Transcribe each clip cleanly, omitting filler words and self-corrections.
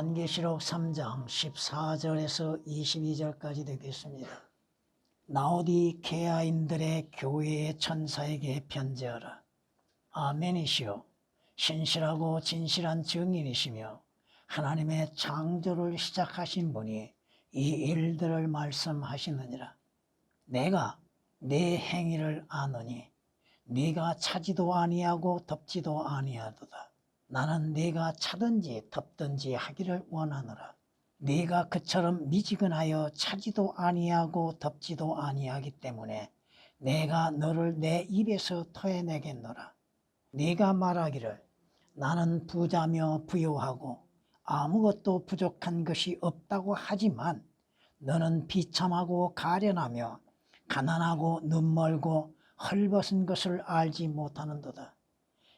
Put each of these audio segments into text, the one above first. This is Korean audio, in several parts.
요한계시록 3장 14절에서 22절까지 되겠습니다. 라오디게아인들의 교회의 천사에게 편지하라. 아멘이시요 신실하고 진실한 증인이시며 하나님의 창조를 시작하신 분이 이 일들을 말씀하시느니라. 내가 네 행위를 아노니 네가 차지도 아니하고 덮지도 아니하도다. 나는 네가 차든지 덮든지 하기를 원하노라. 네가 그처럼 미지근하여 차지도 아니하고 덮지도 아니하기 때문에 내가 너를 내 입에서 토해내겠노라. 네가 말하기를 나는 부자며 부요하고 아무것도 부족한 것이 없다고 하지만 너는 비참하고 가련하며 가난하고 눈멀고 헐벗은 것을 알지 못하는도다.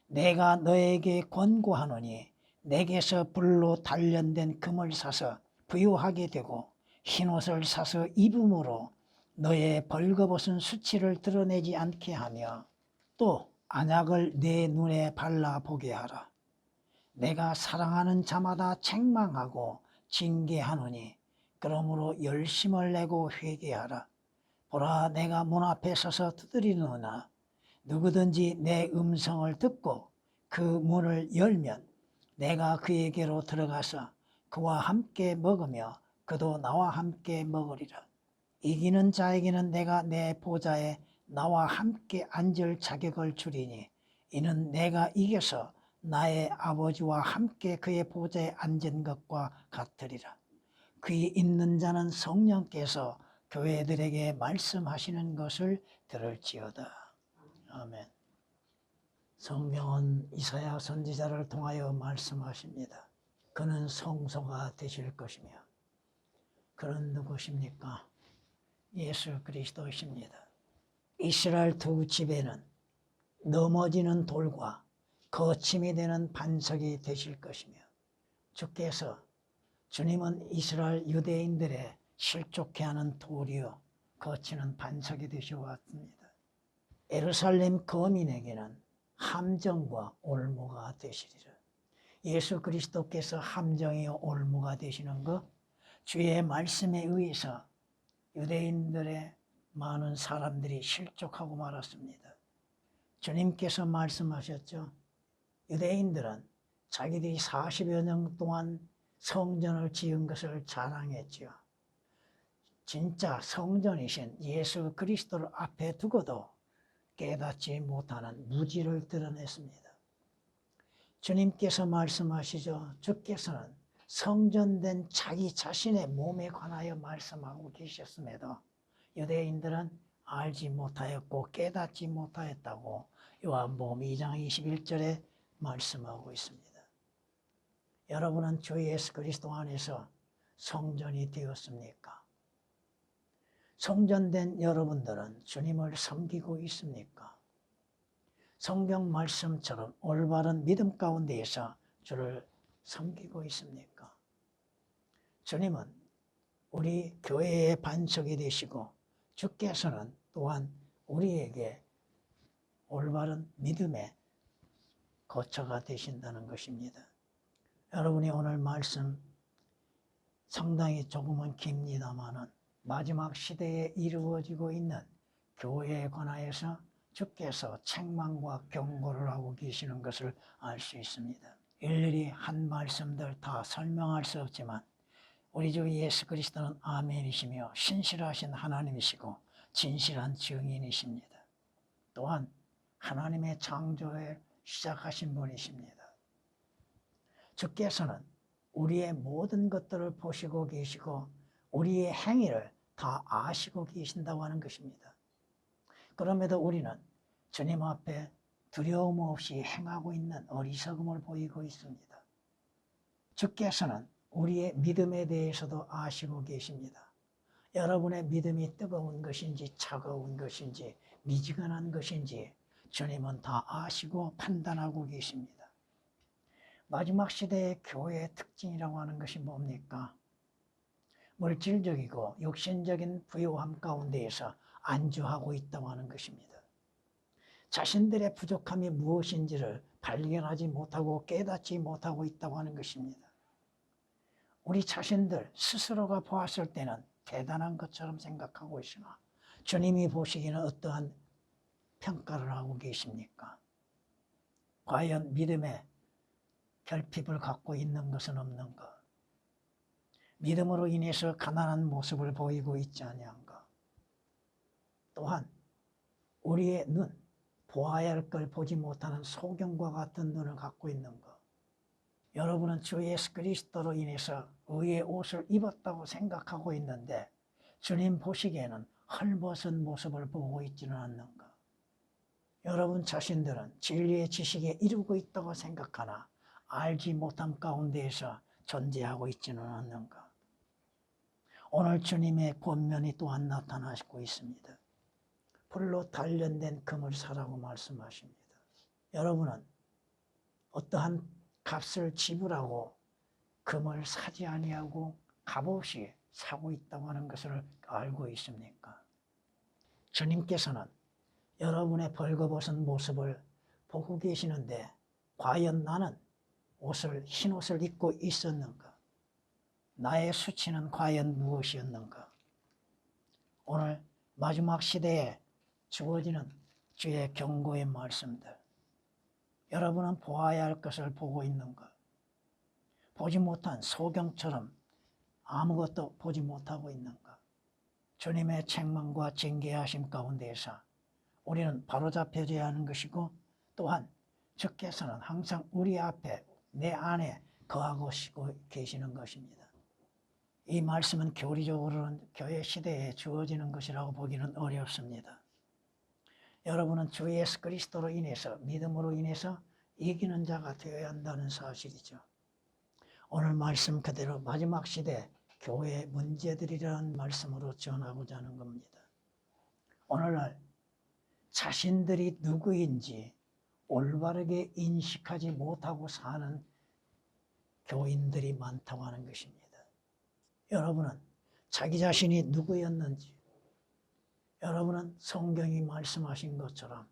내가 너에게 권고하노니 내게서 불로 단련된 금을 사서 부유하게 되고 흰옷을 사서 입음으로 너의 벌거벗은 수치를 드러내지 않게 하며 또 안약을 내 눈에 발라보게 하라. 내가 사랑하는 자마다 책망하고 징계하노니 그러므로 열심을 내고 회개하라. 보라, 내가 문 앞에 서서 두드리노나 누구든지 내 음성을 듣고 그 문을 열면 내가 그에게로 들어가서 그와 함께 먹으며 그도 나와 함께 먹으리라. 이기는 자에게는 내가 내 보좌에 나와 함께 앉을 자격을 주리니 이는 내가 이겨서 나의 아버지와 함께 그의 보좌에 앉은 것과 같으리라. 귀 있는 자는 성령께서 교회들에게 말씀하시는 것을 들을지어다. 아멘. 성경은 이사야 선지자를 통하여 말씀하십니다. 그는 성소가 되실 것이며 그는 누구십니까? 예수 그리스도이십니다. 이스라엘 두 집에는 넘어지는 돌과 거침이 되는 반석이 되실 것이며 주님은 이스라엘 유대인들의 실족해 하는 돌이요 거치는 반석이 되셔왔습니다. 예루살렘 거민에게는 함정과 올무가 되시리라. 예수 그리스도께서 함정이요 올무가 되시는 것, 주의 말씀에 의해서 유대인들의 많은 사람들이 실족하고 말았습니다. 주님께서 말씀하셨죠. 유대인들은 자기들이 40여 년 동안 성전을 지은 것을 자랑했죠. 진짜 성전이신 예수 그리스도를 앞에 두고도 깨닫지 못하는 무지를 드러냈습니다. 주님께서 말씀하시죠. 주께서는 성전된 자기 자신의 몸에 관하여 말씀하고 계셨음에도 유대인들은 알지 못하였고 깨닫지 못하였다고 요한복음 2장 21절에 말씀하고 있습니다. 여러분은 주 예수 그리스도 안에서 성전이 되었습니까? 성전된 여러분들은 주님을 섬기고 있습니까? 성경 말씀처럼 올바른 믿음 가운데에서 주를 섬기고 있습니까? 주님은 우리 교회의 반석이 되시고 주께서는 또한 우리에게 올바른 믿음의 거처가 되신다는 것입니다. 여러분이 오늘 말씀 상당히 조금은 깁니다마는 마지막 시대에 이루어지고 있는 교회에 관하여서 주께서 책망과 경고를 하고 계시는 것을 알 수 있습니다. 일일이 한 말씀들 다 설명할 수 없지만 우리 주 예수 그리스도는 아멘이시며 신실하신 하나님이시고 진실한 증인이십니다. 또한 하나님의 창조를 시작하신 분이십니다. 주께서는 우리의 모든 것들을 보시고 계시고 우리의 행위를 다 아시고 계신다고 하는 것입니다. 그럼에도 우리는 주님 앞에 두려움 없이 행하고 있는 어리석음을 보이고 있습니다. 주께서는 우리의 믿음에 대해서도 아시고 계십니다. 여러분의 믿음이 뜨거운 것인지 차가운 것인지 미지근한 것인지 주님은 다 아시고 판단하고 계십니다. 마지막 시대의 교회의 특징이라고 하는 것이 뭡니까? 물질적이고 육신적인 부유함 가운데에서 안주하고 있다고 하는 것입니다. 자신들의 부족함이 무엇인지를 발견하지 못하고 깨닫지 못하고 있다고 하는 것입니다. 우리 자신들 스스로가 보았을 때는 대단한 것처럼 생각하고 있으나 주님이 보시기에는 어떠한 평가를 하고 계십니까? 과연 믿음의 결핍을 갖고 있는 것은 없는가? 믿음으로 인해서 가난한 모습을 보이고 있지 아니한가? 또한 우리의 눈, 보아야 할 걸 보지 못하는 소경과 같은 눈을 갖고 있는가? 여러분은 주 예수 그리스도로 인해서 의의 옷을 입었다고 생각하고 있는데 주님 보시기에는 헐벗은 모습을 보고 있지는 않는가? 여러분 자신들은 진리의 지식에 이르고 있다고 생각하나 알지 못함 가운데에서 존재하고 있지는 않는가? 오늘 주님의 권면이 또한 나타나시고 있습니다. 불로 단련된 금을 사라고 말씀하십니다. 여러분은 어떠한 값을 지불하고 금을 사지 아니하고 값없이 사고 있다고 하는 것을 알고 있습니까? 주님께서는 여러분의 벌거벗은 모습을 보고 계시는데 과연 나는 흰 옷을 입고 있었는가? 나의 수치는 과연 무엇이었는가? 오늘 마지막 시대에 주어지는 주의 경고의 말씀들, 여러분은 보아야 할 것을 보고 있는가? 보지 못한 소경처럼 아무것도 보지 못하고 있는가? 주님의 책망과 징계하심 가운데에서 우리는 바로잡혀져야 하는 것이고 또한 주께서는 항상 우리 앞에 내 안에 거하고 계시는 것입니다. 이 말씀은 교리적으로는 교회 시대에 주어지는 것이라고 보기는 어렵습니다. 여러분은 주 예수 그리스도로 인해서 믿음으로 인해서 이기는 자가 되어야 한다는 사실이죠. 오늘 말씀 그대로 마지막 시대 교회의 문제들이라는 말씀으로 전하고자 하는 겁니다. 오늘날 자신들이 누구인지 올바르게 인식하지 못하고 사는 교인들이 많다고 하는 것입니다. 여러분은 자기 자신이 누구였는지, 여러분은 성경이 말씀하신 것처럼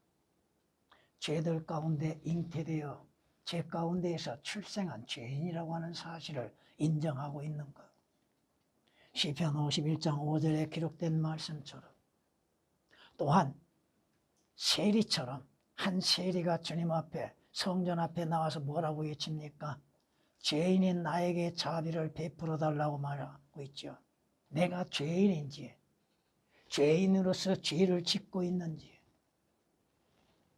죄들 가운데 잉태되어 죄 가운데에서 출생한 죄인이라고 하는 사실을 인정하고 있는가? 시편 51장 5절에 기록된 말씀처럼 또한 세리처럼 한 세리가 주님 앞에 성전 앞에 나와서 뭐라고 외칩니까? 죄인인 나에게 자비를 베풀어 달라고 말하고 있죠. 내가 죄인인지 죄인으로서 죄를 짓고 있는지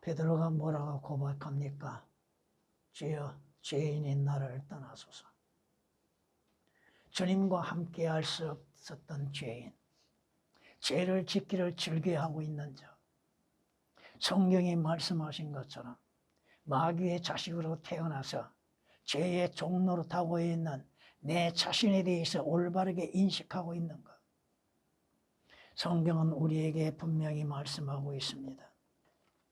베드로가 뭐라고 고백합니까? 주여 죄인인 나를 떠나소서. 주님과 함께 할 수 없었던 죄인, 죄를 짓기를 즐겨하고 있는 자, 성경이 말씀하신 것처럼 마귀의 자식으로 태어나서 죄의 종로로 타고 있는 내 자신에 대해서 올바르게 인식하고 있는가? 성경은 우리에게 분명히 말씀하고 있습니다.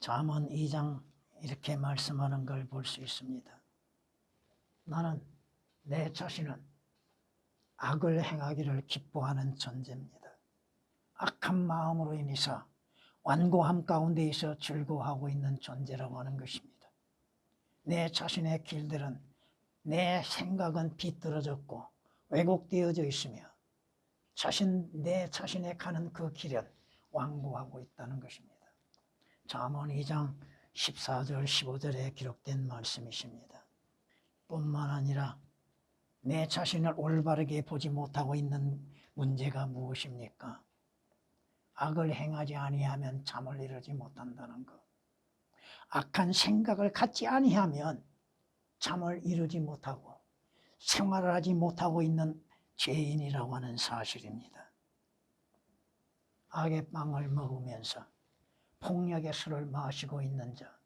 잠언 2장 이렇게 말씀하는 걸 볼 수 있습니다. 나는 내 자신은 악을 행하기를 기뻐하는 존재입니다. 악한 마음으로 인해서 완고함 가운데에서 즐거워하고 있는 존재라고 하는 것입니다. 내 자신의 길들은 내 생각은 비뚤어졌고 왜곡되어져 있으며 내 자신의 가는 그 길은 완고하고 있다는 것입니다. 잠언 2장 14절 15절에 기록된 말씀이십니다. 뿐만 아니라 내 자신을 올바르게 보지 못하고 있는 문제가 무엇입니까? 악을 행하지 아니하면 잠을 이루지 못한다는 것. 악한 생각을 갖지 아니하면 잠을 이루지 못하고 생활을 하지 못하고 있는 죄인이라고 하는 사실입니다. 악의 빵을 먹으면서 폭력의 술을 마시고 있는 자,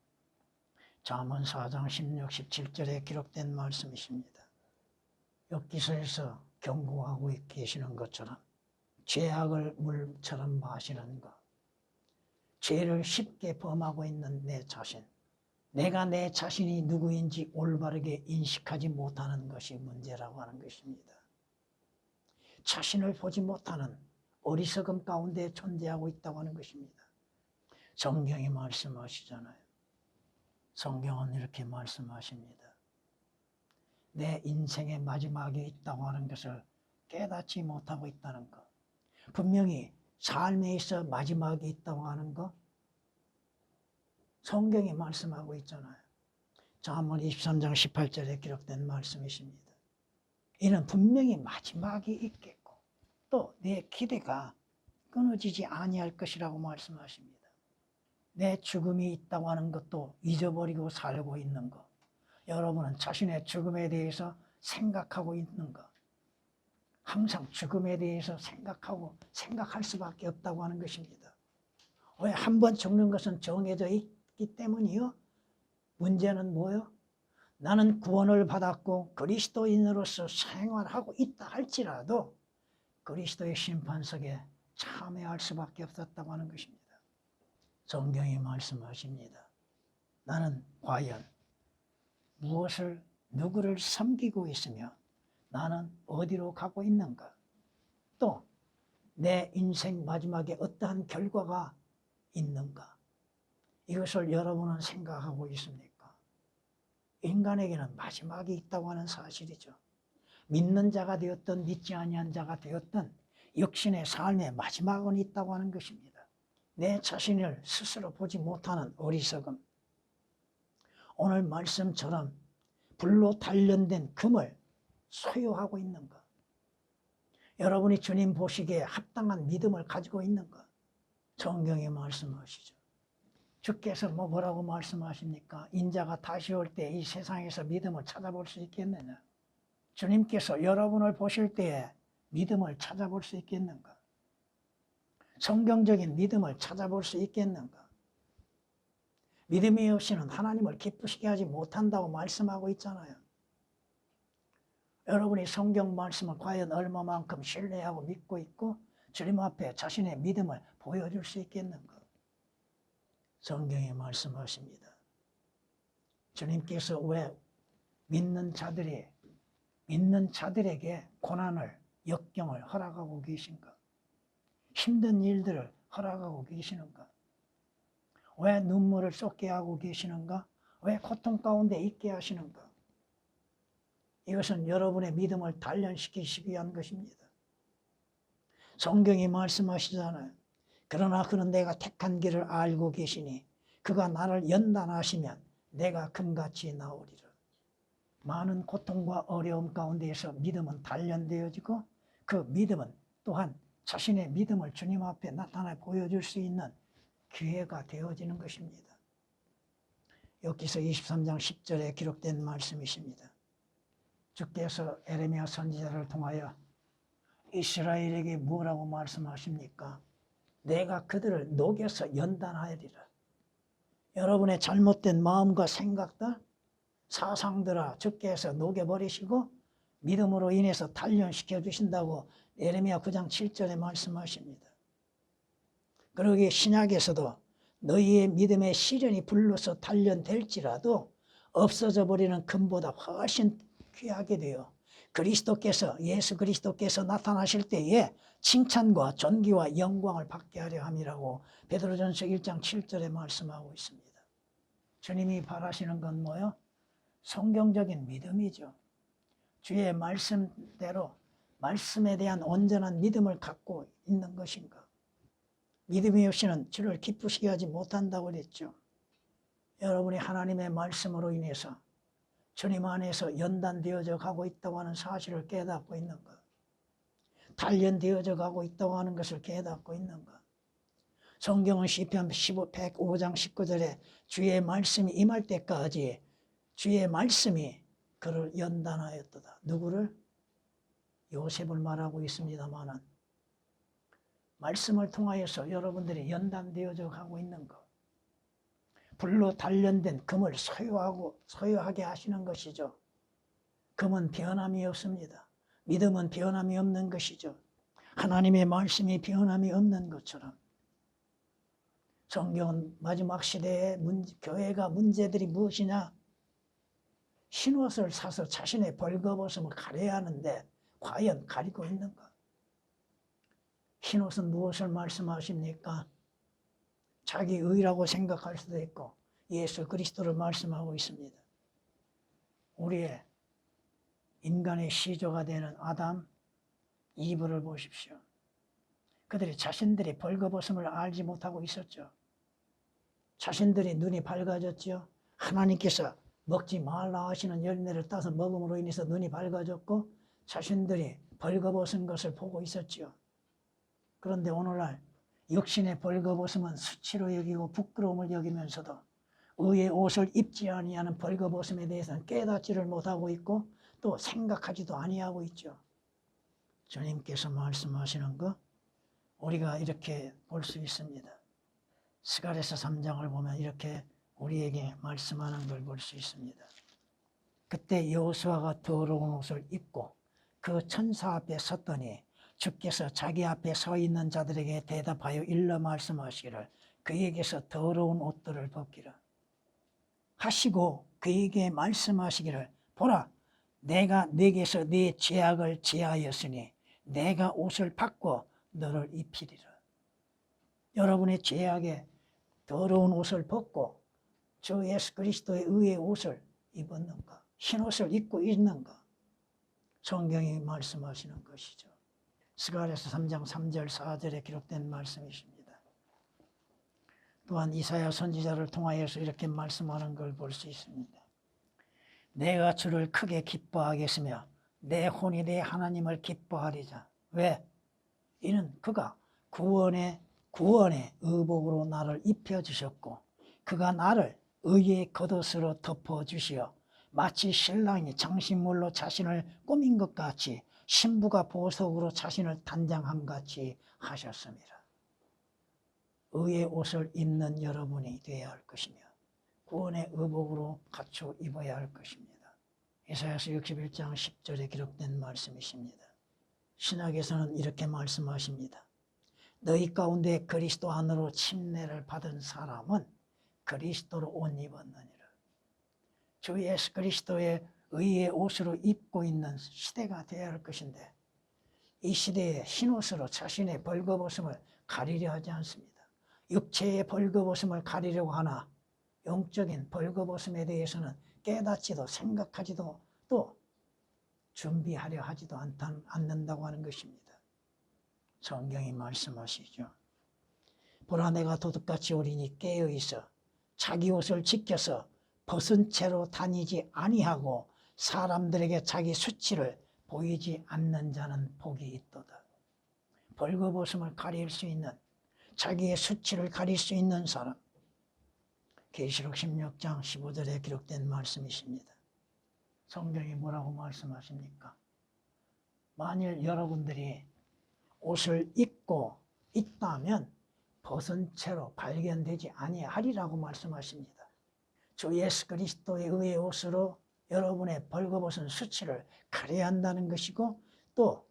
잠언 4장 16, 17절에 기록된 말씀이십니다. 엽기서에서 경고하고 계시는 것처럼 죄악을 물처럼 마시는 것, 죄를 쉽게 범하고 있는 내 자신, 내가 내 자신이 누구인지 올바르게 인식하지 못하는 것이 문제라고 하는 것입니다. 자신을 보지 못하는 어리석음 가운데 존재하고 있다고 하는 것입니다. 성경이 말씀하시잖아요. 성경은 이렇게 말씀하십니다. 내 인생의 마지막이 있다고 하는 것을 깨닫지 못하고 있다는 것. 분명히 삶에 있어 마지막이 있다고 하는 것, 성경이 말씀하고 있잖아요. 잠언 23장 18절에 기록된 말씀이십니다. 이는 분명히 마지막이 있겠고 또 내 기대가 끊어지지 아니할 것이라고 말씀하십니다. 내 죽음이 있다고 하는 것도 잊어버리고 살고 있는 것. 여러분은 자신의 죽음에 대해서 생각하고 있는 것. 항상 죽음에 대해서 생각할 수밖에 없다고 하는 것입니다. 왜? 한 번 죽는 것은 정해져 있기 때문이요. 문제는 뭐요? 나는 구원을 받았고 그리스도인으로서 생활하고 있다 할지라도 그리스도의 심판석에 참여할 수밖에 없었다고 하는 것입니다. 성경이 말씀하십니다. 나는 과연 누구를 섬기고 있으며 나는 어디로 가고 있는가? 또 내 인생 마지막에 어떠한 결과가 있는가? 이것을 여러분은 생각하고 있습니까? 인간에게는 마지막이 있다고 하는 사실이죠. 믿는 자가 되었든 믿지 아니한 자가 되었든 육신의 삶의 마지막은 있다고 하는 것입니다. 내 자신을 스스로 보지 못하는 어리석음. 오늘 말씀처럼 불로 단련된 금을 소유하고 있는가? 여러분이 주님 보시기에 합당한 믿음을 가지고 있는가? 성경이 말씀하시죠. 주께서 뭐라고 말씀하십니까? 인자가 다시 올 때 이 세상에서 믿음을 찾아볼 수 있겠느냐? 주님께서 여러분을 보실 때에 믿음을 찾아볼 수 있겠는가? 성경적인 믿음을 찾아볼 수 있겠는가? 믿음이 없이는 하나님을 기쁘시게 하지 못한다고 말씀하고 있잖아요. 여러분이 성경 말씀을 과연 얼마만큼 신뢰하고 믿고 있고 주님 앞에 자신의 믿음을 보여줄 수 있겠는가? 성경이 말씀하십니다. 주님께서 왜 믿는 자들에게 고난을, 역경을 허락하고 계신가? 힘든 일들을 허락하고 계시는가? 왜 눈물을 쏟게 하고 계시는가? 왜 고통 가운데 있게 하시는가? 이것은 여러분의 믿음을 단련시키시기 위한 것입니다. 성경이 말씀하시잖아요. 그러나 그는 내가 택한 길을 알고 계시니 그가 나를 연단하시면 내가 금같이 나오리라. 많은 고통과 어려움 가운데에서 믿음은 단련되어지고 그 믿음은 또한 자신의 믿음을 주님 앞에 나타내 보여줄 수 있는 기회가 되어지는 것입니다. 욥기서 23장 10절에 기록된 말씀이십니다. 주께서 에레미야 선지자를 통하여 이스라엘에게 뭐라고 말씀하십니까? 내가 그들을 녹여서 연단하리라. 여러분의 잘못된 마음과 생각들, 사상들아 주께서 녹여버리시고 믿음으로 인해서 단련시켜 주신다고 에레미야 9장 7절에 말씀하십니다. 그러기에 신약에서도 너희의 믿음의 시련이 불로서 단련될지라도 없어져 버리는 금보다 훨씬 귀하게 되어 예수 그리스도께서 나타나실 때에 칭찬과 존귀와 영광을 받게 하려 함이라고 베드로전서 1장 7절에 말씀하고 있습니다. 주님이 바라시는 건 뭐요? 성경적인 믿음이죠. 주의 말씀대로 말씀에 대한 온전한 믿음을 갖고 있는 것인가? 믿음이 없이는 주를 기쁘시게 하지 못한다고 그랬죠. 여러분이 하나님의 말씀으로 인해서 주님 안에서 연단되어져 가고 있다고 하는 사실을 깨닫고 있는가? 단련되어져 가고 있다고 하는 것을 깨닫고 있는가? 성경은 시편 105장 19절에 주의 말씀이 임할 때까지 주의 말씀이 그를 연단하였도다. 누구를? 요셉을 말하고 있습니다마는 말씀을 통하여서 여러분들이 연단되어져 가고 있는 것. 불로 단련된 금을 소유하게 하시는 것이죠. 금은 변함이 없습니다. 믿음은 변함이 없는 것이죠. 하나님의 말씀이 변함이 없는 것처럼 성경은 마지막 시대의 교회가 문제들이 무엇이냐? 흰옷을 사서 자신의 벌거벗음을 가려야 하는데 과연 가리고 있는가? 흰옷은 무엇을 말씀하십니까? 자기 의라고 생각할 수도 있고 예수 그리스도를 말씀하고 있습니다. 우리의 인간의 시조가 되는 아담, 이브를 보십시오. 그들이 자신들이 벌거벗음을 알지 못하고 있었죠. 자신들이 눈이 밝아졌죠. 하나님께서 먹지 말라 하시는 열매를 따서 먹음으로 인해서 눈이 밝아졌고 자신들이 벌거벗은 것을 보고 있었죠. 그런데 오늘날 육신의 벌거벗음은 수치로 여기고 부끄러움을 여기면서도 의의 옷을 입지 아니하는 벌거벗음에 대해서는 깨닫지를 못하고 있고 또 생각하지도 아니하고 있죠. 주님께서 말씀하시는 거 우리가 이렇게 볼 수 있습니다. 스가랴서 3장을 보면 이렇게 우리에게 말씀하는 걸 볼 수 있습니다. 그때 여호수아가 더러운 옷을 입고 그 천사 앞에 섰더니 주께서 자기 앞에 서 있는 자들에게 대답하여 일러 말씀하시기를 그에게서 더러운 옷들을 벗기라 하시고 그에게 말씀하시기를 보라 내가 네게서 네 죄악을 제하였으니 내가 옷을 바꿔 너를 입히리라. 여러분의 죄악에 더러운 옷을 벗고 주 예수 그리스도의 의의 옷을 입었는가? 흰 옷을 입고 있는가? 성경이 말씀하시는 것이죠. 스가랴서 3장 3절 4절에 기록된 말씀이십니다. 또한 이사야 선지자를 통하여서 이렇게 말씀하는 걸 볼 수 있습니다. 내가 주를 크게 기뻐하겠으며 내 혼이 내 하나님을 기뻐하리자. 왜? 이는 그가 구원의 의복으로 나를 입혀주셨고 그가 나를 의의 겉옷으로 덮어주시어 마치 신랑이 장신물로 자신을 꾸민 것 같이 신부가 보석으로 자신을 단장한 같이 하셨습니다. 의의 옷을 입는 여러분이 되어야 할 것이며 구원의 의복으로 갖춰 입어야 할 것입니다. 이사야서 61장 10절에 기록된 말씀이십니다. 신약에서는 이렇게 말씀하십니다. 너희 가운데 그리스도 안으로 침례를 받은 사람은 그리스도로 옷 입었느니라. 주 예수 그리스도의 의의 옷으로 입고 있는 시대가 되어야 할 것인데 이 시대에 흰옷으로 자신의 벌거벗음을 가리려 하지 않습니다. 육체의 벌거벗음을 가리려고 하나 영적인 벌거벗음에 대해서는 깨닫지도 생각하지도 또 준비하려 하지도 않는다고 하는 것입니다. 성경이 말씀하시죠. 보라 내가 도둑같이 오리니 깨어있어 자기 옷을 지켜서 벗은 채로 다니지 아니하고 사람들에게 자기 수치를 보이지 않는 자는 복이 있도다. 벌거벗음을 가릴 수 있는 자기의 수치를 가릴 수 있는 사람 계시록 16장 15절에 기록된 말씀이십니다. 성경이 뭐라고 말씀하십니까? 만일 여러분들이 옷을 입고 있다면 벗은 채로 발견되지 아니하리라고 말씀하십니다. 주 예수 그리스도의 의의 옷으로 여러분의 벌거벗은 수치를 가려야 한다는 것이고 또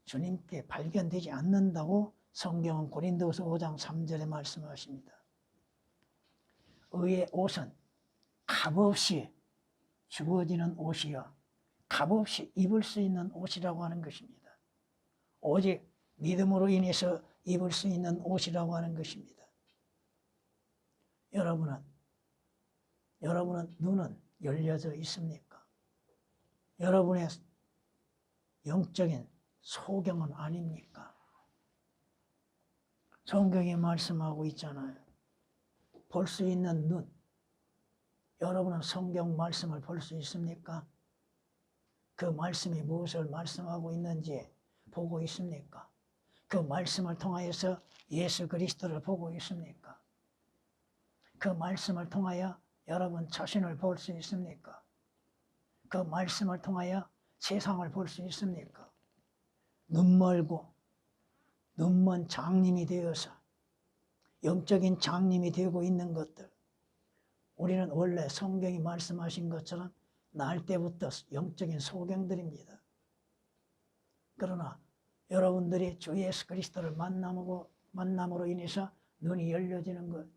주님께 발견되지 않는다고 성경은 고린도후서 5장 3절에 말씀하십니다. 의의 옷은 값없이 주어지는 옷이요 값없이 입을 수 있는 옷이라고 하는 것입니다. 오직 믿음으로 인해서 입을 수 있는 옷이라고 하는 것입니다. 여러분은 눈은 열려져 있습니까? 여러분의 영적인 소경은 아닙니까? 성경이 말씀하고 있잖아요. 볼 수 있는 눈. 여러분은 성경 말씀을 볼 수 있습니까? 그 말씀이 무엇을 말씀하고 있는지 보고 있습니까? 그 말씀을 통하여서 예수 그리스도를 보고 있습니까? 그 말씀을 통하여 여러분 자신을 볼 수 있습니까? 그 말씀을 통하여 세상을 볼 수 있습니까? 눈멀고 눈먼 장님이 되어서 영적인 장님이 되고 있는 것들 우리는 원래 성경이 말씀하신 것처럼 날 때부터 영적인 소경들입니다. 그러나 여러분들이 주 예수 그리스도를 만남으로 인해서 눈이 열려지는 것,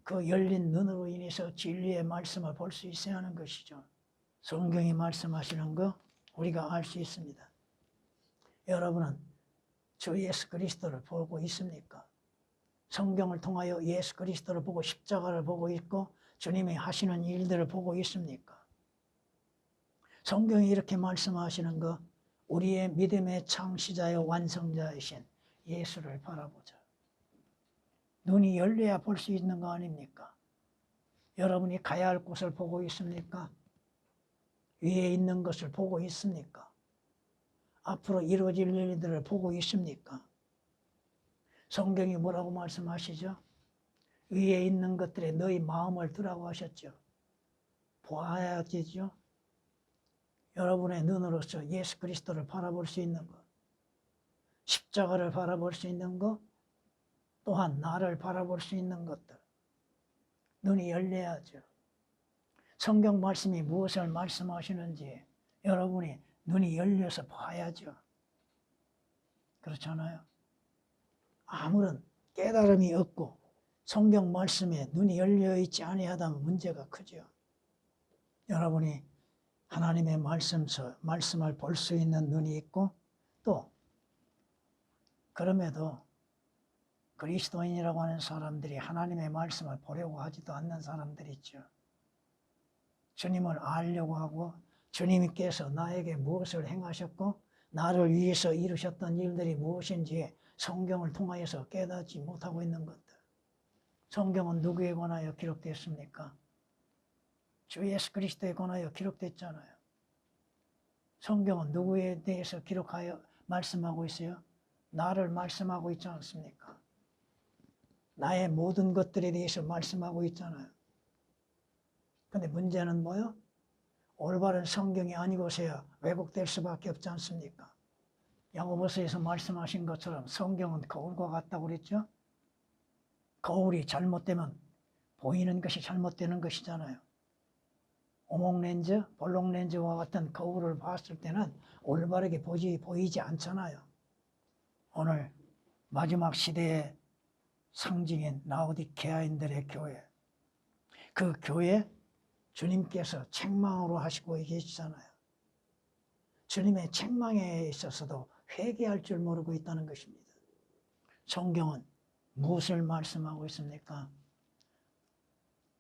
그 열린 눈으로 인해서 진리의 말씀을 볼 수 있어야 하는 것이죠. 성경이 말씀하시는 거 우리가 알 수 있습니다. 여러분은 주 예수 그리스도를 보고 있습니까? 성경을 통하여 예수 그리스도를 보고 십자가를 보고 있고 주님이 하시는 일들을 보고 있습니까? 성경이 이렇게 말씀하시는 거, 우리의 믿음의 창시자여 완성자이신 예수를 바라보자. 눈이 열려야 볼 수 있는 거 아닙니까? 여러분이 가야 할 곳을 보고 있습니까? 위에 있는 것을 보고 있습니까? 앞으로 이루어질 일들을 보고 있습니까? 성경이 뭐라고 말씀하시죠? 위에 있는 것들에 너희 마음을 두라고 하셨죠. 보아야 되죠. 여러분의 눈으로서 예수 그리스도를 바라볼 수 있는 것, 십자가를 바라볼 수 있는 것, 또한 나를 바라볼 수 있는 것들, 눈이 열려야죠. 성경 말씀이 무엇을 말씀하시는지 여러분이 눈이 열려서 봐야죠. 그렇잖아요. 아무런 깨달음이 없고 성경 말씀에 눈이 열려 있지 아니하다면 문제가 크죠. 여러분이 하나님의 말씀을 볼 수 있는 눈이 있고, 또 그럼에도 그리스도인이라고 하는 사람들이 하나님의 말씀을 보려고 하지도 않는 사람들이 있죠. 주님을 알려고 하고 주님께서 나에게 무엇을 행하셨고 나를 위해서 이루셨던 일들이 무엇인지 성경을 통하여서 깨닫지 못하고 있는 것들. 성경은 누구에 관하여 기록됐습니까? 주 예수 그리스도에 관하여 기록됐잖아요. 성경은 누구에 대해서 기록하여 말씀하고 있어요? 나를 말씀하고 있지 않습니까? 나의 모든 것들에 대해서 말씀하고 있잖아요. 근데 문제는 뭐요? 올바른 성경이 아니고서야 왜곡될 수밖에 없지 않습니까? 야고보서에서 말씀하신 것처럼 성경은 거울과 같다고 그랬죠? 거울이 잘못되면 보이는 것이 잘못되는 것이잖아요. 오목렌즈, 볼록렌즈와 같은 거울을 봤을 때는 올바르게 보이지 않잖아요. 오늘 마지막 시대의 상징인 라오디게아인들의 교회, 그 교회 주님께서 책망으로 하시고 계시잖아요. 주님의 책망에 있어서도 회개할 줄 모르고 있다는 것입니다. 성경은 무엇을 말씀하고 있습니까?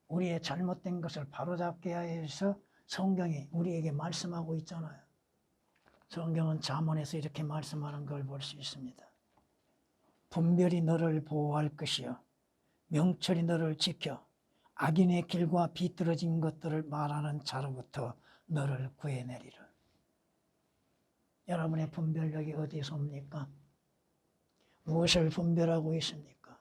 우리의 잘못된 것을 바로잡게 해서 성경이 우리에게 말씀하고 있잖아요. 성경은 잠언에서 이렇게 말씀하는 걸 볼 수 있습니다. 분별이 너를 보호할 것이요 명철이 너를 지켜 악인의 길과 비뚤어진 것들을 말하는 자로부터 너를 구해내리라. 여러분의 분별력이 어디서 옵니까? 무엇을 분별하고 있습니까?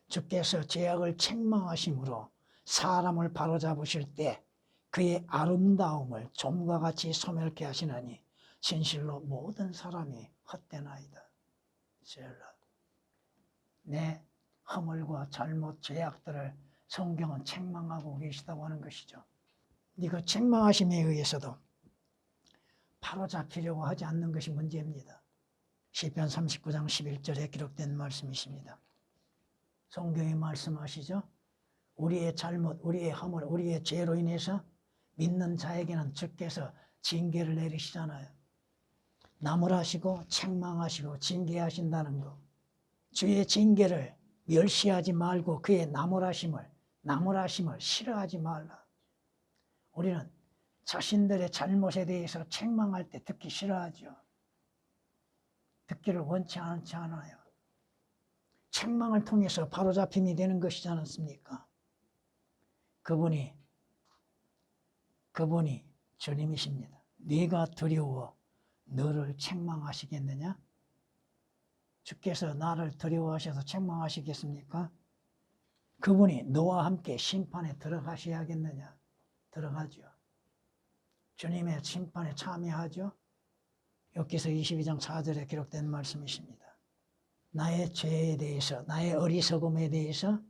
주께서 죄악을 책망하심으로 사람을 바로잡으실 때 그의 아름다움을 좀과 같이 소멸케 하시나니 진실로 모든 사람이 헛되나이다. 셀라. 내 허물과 잘못, 죄악들을 성경은 책망하고 계시다고 하는 것이죠. 그 책망하심에 의해서도 바로잡히려고 하지 않는 것이 문제입니다. 시편 39장 11절에 기록된 말씀이십니다. 성경이 말씀하시죠. 우리의 잘못, 우리의 허물, 우리의 죄로 인해서 믿는 자에게는 주께서 징계를 내리시잖아요. 나무라시고 책망하시고 징계하신다는 것. 주의 징계를 멸시하지 말고 그의 나무라심을 싫어하지 말라. 우리는 자신들의 잘못에 대해서 책망할 때 듣기 싫어하죠. 듣기를 원치 않지 않아요. 책망을 통해서 바로잡힘이 되는 것이지 않습니까? 그분이 주님이십니다. 네가 두려워 너를 책망하시겠느냐? 주께서 나를 두려워하셔서 책망하시겠습니까? 그분이 너와 함께 심판에 들어가셔야겠느냐? 들어가죠. 주님의 심판에 참여하죠. 욥기서 22장 4절에 기록된 말씀이십니다. 나의 죄에 대해서, 나의 어리석음에 대해서,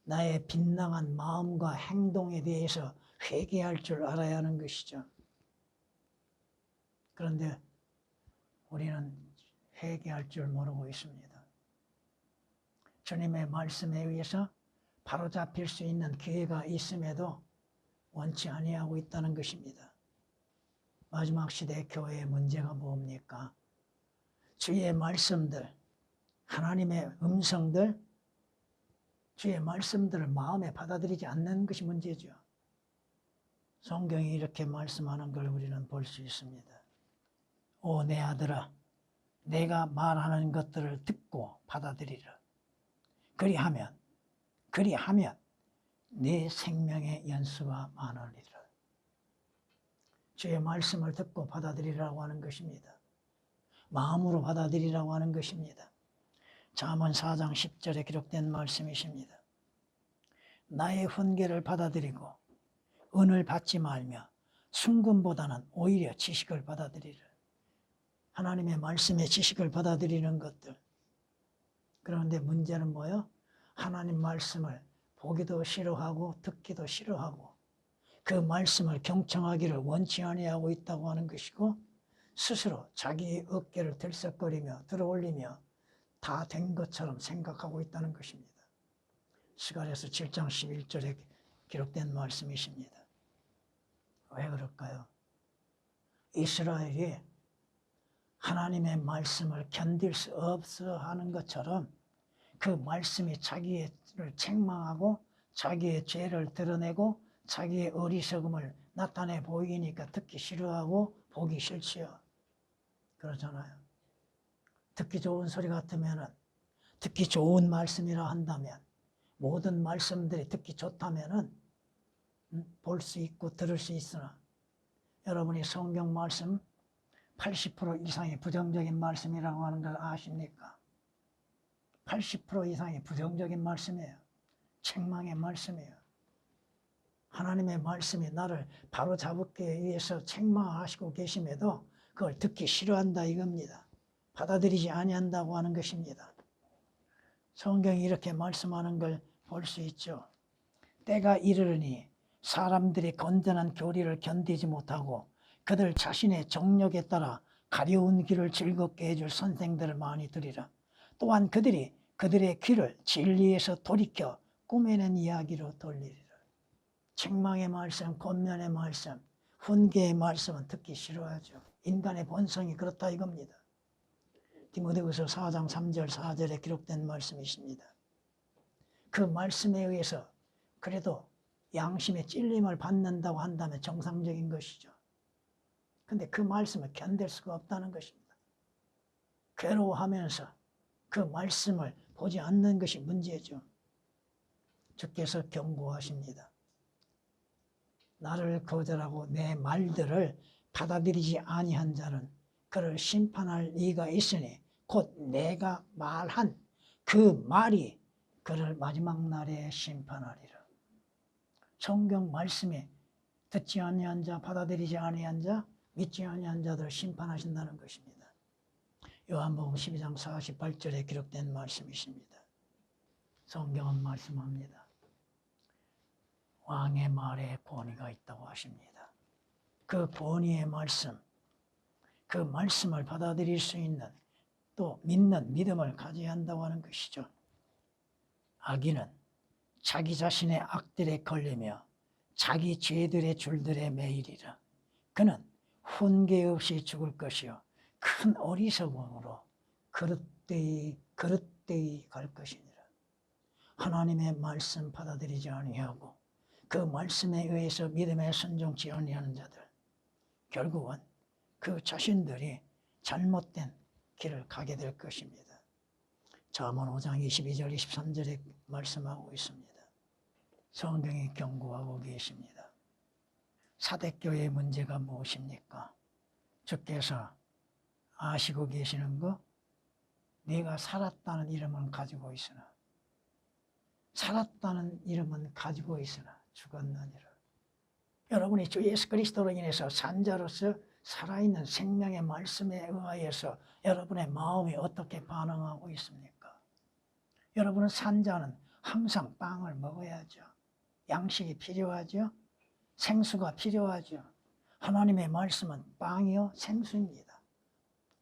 나의 빗나간 마음과 행동에 대해서 회개할 줄 알아야 하는 것이죠. 그런데 우리는 회개할 줄 모르고 있습니다. 주님의 말씀에 의해서 바로잡힐 수 있는 기회가 있음에도 원치 아니하고 있다는 것입니다. 마지막 시대 교회의 문제가 뭡니까? 주의 말씀들, 하나님의 음성들, 주의 말씀들을 마음에 받아들이지 않는 것이 문제죠. 성경이 이렇게 말씀하는 걸 우리는 볼 수 있습니다. 오 내 아들아, 내가 말하는 것들을 듣고 받아들이라. 그리하면 내 생명의 연수가 많으리라. 주의 말씀을 듣고 받아들이라고 하는 것입니다. 마음으로 받아들이라고 하는 것입니다. 잠언 4장 10절에 기록된 말씀이십니다. 나의 훈계를 받아들이고 은을 받지 말며 순금보다는 오히려 지식을 받아들이라. 하나님의 말씀의 지식을 받아들이는 것들. 그런데 문제는 뭐예요? 하나님 말씀을 보기도 싫어하고 듣기도 싫어하고 그 말씀을 경청하기를 원치 아니하고 있다고 하는 것이고 스스로 자기의 어깨를 들썩거리며 들어올리며 다 된 것처럼 생각하고 있다는 것입니다. 스가랴서 7장 11절에 기록된 말씀이십니다. 왜 그럴까요? 이스라엘이 하나님의 말씀을 견딜 수 없어 하는 것처럼 그 말씀이 자기를 책망하고 자기의 죄를 드러내고 자기의 어리석음을 나타내 보이니까 듣기 싫어하고 보기 싫지요. 그러잖아요. 듣기 좋은 소리 같으면은, 듣기 좋은 말씀이라 한다면, 모든 말씀들이 듣기 좋다면은 볼 수 있고 들을 수 있으나 여러분이 성경 말씀 80% 이상이 부정적인 말씀이라고 하는 걸 아십니까? 80% 이상이 부정적인 말씀이에요. 책망의 말씀이에요. 하나님의 말씀이 나를 바로잡기 위해서 책망하시고 계심에도 그걸 듣기 싫어한다 이겁니다. 받아들이지 아니한다고 하는 것입니다. 성경이 이렇게 말씀하는 걸 볼 수 있죠. 때가 이르르니 사람들이 건전한 교리를 견디지 못하고 그들 자신의 정욕에 따라 가려운 길을 즐겁게 해줄 선생들을 많이 들이라. 또한 그들이 그들의 귀를 진리에서 돌이켜 꾸며낸 이야기로 돌리리라. 책망의 말씀, 권면의 말씀, 훈계의 말씀은 듣기 싫어하죠. 인간의 본성이 그렇다 이겁니다. 디모데후서 4장 3절 4절에 기록된 말씀이십니다. 그 말씀에 의해서 그래도 양심의 찔림을 받는다고 한다면 정상적인 것이죠. 근데 그 말씀을 견딜 수가 없다는 것입니다. 괴로워하면서 그 말씀을 보지 않는 것이 문제죠. 주께서 경고하십니다. 나를 거절하고 내 말들을 받아들이지 아니한 자는 그를 심판할 이가 있으니 곧 내가 말한 그 말이 그를 마지막 날에 심판하리라. 성경 말씀에 듣지 아니한 자, 받아들이지 아니한 자, 믿지 아니한 자들을 심판하신다는 것입니다. 요한복음 12장 48절에 기록된 말씀이십니다. 성경은 말씀합니다. 왕의 말에 권위가 있다고 하십니다. 그 권위의 말씀, 그 말씀을 받아들일 수 있는 또 믿는 믿음을 가져야 한다고 하는 것이죠. 악인은 자기 자신의 악들에 걸리며 자기 죄들의 줄들에 매이리라. 그는 훈계 없이 죽을 것이요 큰 어리석음으로 그릇되이 갈 것이니라. 하나님의 말씀 받아들이지 아니하고 그 말씀에 의해서 믿음에 순종치 아니하는 자들, 결국은 그 자신들이 잘못된 길을 가게 될 것입니다. 잠언 5장 22절 23절에 말씀하고 있습니다. 성경이 경고하고 계십니다. 사대교회의 문제가 무엇입니까? 주께서 아시고 계시는 거? 네가 살았다는 이름은 가지고 있으나 죽었느니라. 여러분이 주 예수 그리스도로 인해서 산자로서 살아있는 생명의 말씀에 의하여서 여러분의 마음이 어떻게 반응하고 있습니까? 여러분은 산자는 항상 빵을 먹어야죠. 양식이 필요하죠. 생수가 필요하죠. 하나님의 말씀은 빵이요 생수입니다.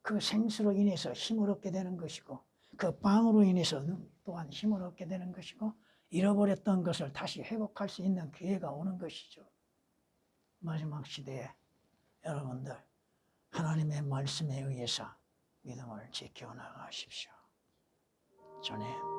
그 생수로 인해서 힘을 얻게 되는 것이고 그 빵으로 인해서 또한 힘을 얻게 되는 것이고 잃어버렸던 것을 다시 회복할 수 있는 기회가 오는 것이죠. 마지막 시대에 여러분들 하나님의 말씀에 의해서 믿음을 지켜나가십시오. 전에